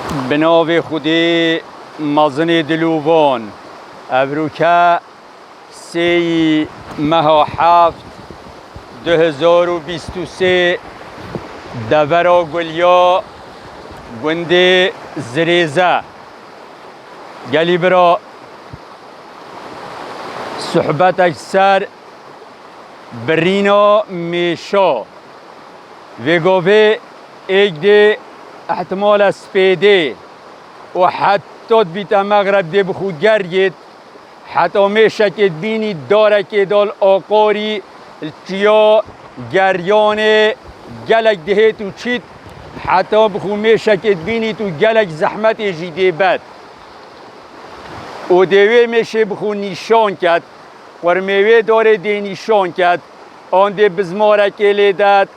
بناو خودی مازن دلوان ابروکه 3 ماه 7 2023 دورا گلیا گنده زریزه گلی برا صحبت اکثر برینا میشا و گوه ایک ده احتمال سپیده و حتی بیت مغرب ده بخود گرید حتی میشه که بینی داره که دال آقاری چیا گریان گلک دهه تو چید حتی بخود میشه که بینی تو گلک زحمت جیده بد و دوی میشه بخود نیشان کرد ورمیوه داره دی نیشان کرد آن ده بزماره که لیدد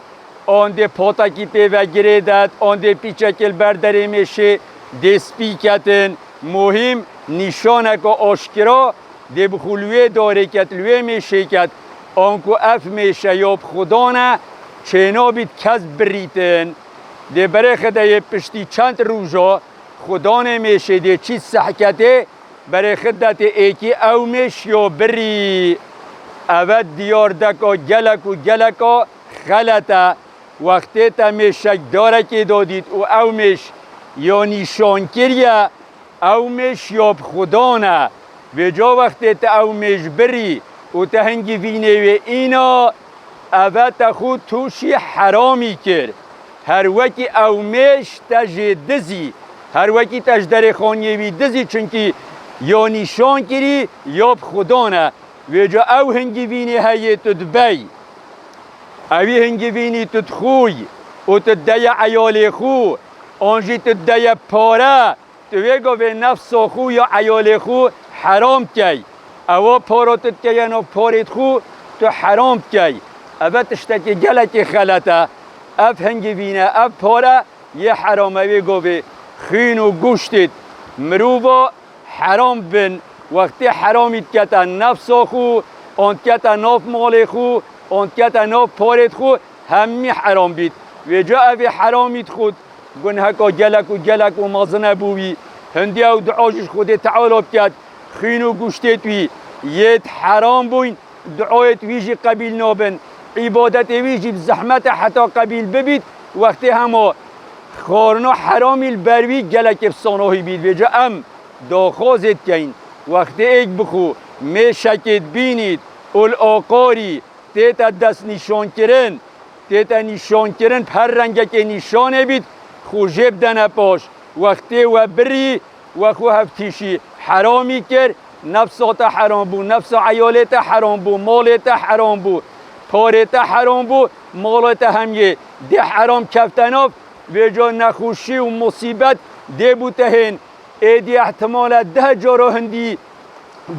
آن ده پاتکی پیوگیره داد آن ده پیچکل برداره میشه دسپی کتن مهم نشانک آشکرا ده بخولوه داره کت لوه میشه کت آنکو اف میشه یاب خدا نه چینا بید کس بریتن ده برای خده پشتی چند روزا خدا نمیشه ده چیز سحکته برای خدت ایکی او میش یا بری اول دیار دکا گلکا خلطه وقتی تا میشک داره که دادید و او میش یا نیشان کریه او میش یا خدا نه و جا وقتی تا او میش بری و تا هنگی وینه و اینا اول تا خود توشی حرامی کرد هر وکی او میش تجه دزی هر وکی تج در خانیوی دزی چونکی یا نیشان کری یا خدا نه و جا او هنگی وینه هیه تدبی اوی هنگی وینی تدخوی و تدی عیال خو آنجی تدی پاره توی گوه نفس خو یا عیال خو حرام کی او پارا تدکی نو پارید خو تو حرام کی او تشتکی گلکی خلطه اف هنگی وینه اف پاره یه حرام اوی گوه خین و گوشتید مروبا حرام بن وقتی حرامید کتا نفس خو آن کتا ناف مال خو آن کتا ناف پارید خو همی حرام بید و جا اوی حرامید خود گنهکا گلک و مازنه بوی هندی او دعاجش خود تعالی بکد خین و گوشتید وی یه حرام بوین دعایت ویجی قبیل نابن عبادت ویجی بزحمت حتی قبیل ببید وقتی همه خارنا حرامی البروی گلک افسانهی بید و جا ام داخوازید کن وقتی ایک بخو میشکید بینید اول آقاری تیتا دست نشان کرن پر رنگه که نشانه بید خو جب دنه پاش وقتی و بری و خو هفتیشی حرامی کر نفسات حرام بو نفس عیالت حرام بو مالت حرام بو پارت حرام بو مالت همیه ده حرام کفتناف و جا نخوشی و مصیبت ده بو تهین ایدی احتمال 10 جارا هندی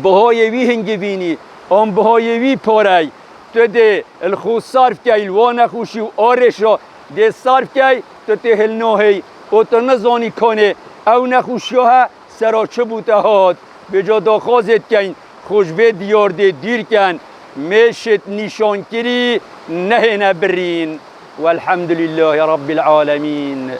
بهای وی هنگی بینی آن بهای وی پاری تو ده الخو صرف که الوان خوشی و آرش را ده صرف که تو تهل ناهی و تو نزانی کنه او نخوشی ها سرا چه بوده هاد به جا داخوازت کن خوشبه دیار ده دیر کن میشت نشان کری نه نبرین والحمد لله رب العالمین